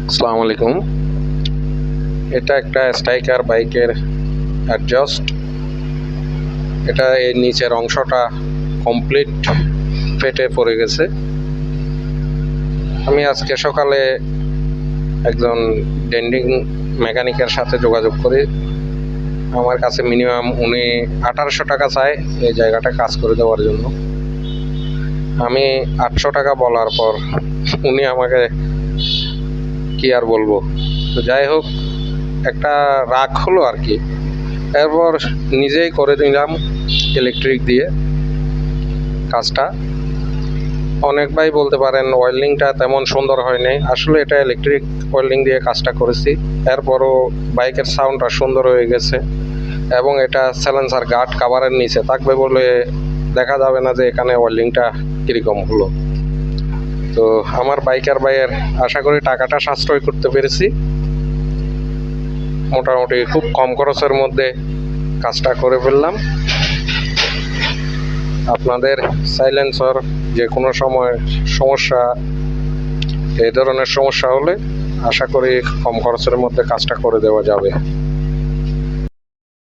আসসালামু আলাইকুম। এটা একটা স্ট্রাইকার বাইকের অ্যাডজাস্ট। এটা এর নিচের অংশটা কমপ্লিট ফেটে পড়ে গেছে। আমি আজকে সকালে একজন ডেন্ডিং মেকানিকের সাথে যোগাযোগ করি। আমার কাছে মিনিমাম উনি 1800 টাকা চায় এই জায়গাটা কাজ করে দেওয়ার জন্য। আমি 800 টাকা বলার পর উনি আমাকে কি আর বলবো, তো যাই হোক একটা রাগ হলো আর কি। এরপর নিজেই করে নিলাম ইলেকট্রিক দিয়ে কাজটা। অনেক ভাই বলতে পারেন ওয়েল্ডিংটা তেমন সুন্দর হয় নাই, আসলে এটা ইলেকট্রিক ওয়েল্ডিং দিয়ে কাজটা করেছি। এরপরও বাইকের সাউন্ডটা সুন্দর হয়ে গেছে এবং এটা সাইলেন্সার গার্ড কাভারের নিচে থাকবে বলে দেখা যাবে না যে এখানে ওয়েল্ডিংটা কীরকম হলো। তো আমার বাইকার ভাইয়ের আশা করি টাকাটা সাশ্রয় করতে পেরেছি। মোটামুটি খুব কম খরচের মধ্যে কাজটা করে ফেললাম। আপনাদের সাইলেন্সার যে কোনো সময় সমস্যা, এই ধরনের সমস্যা হলে আশা করি কম খরচের মধ্যে কাজটা করে দেওয়া যাবে।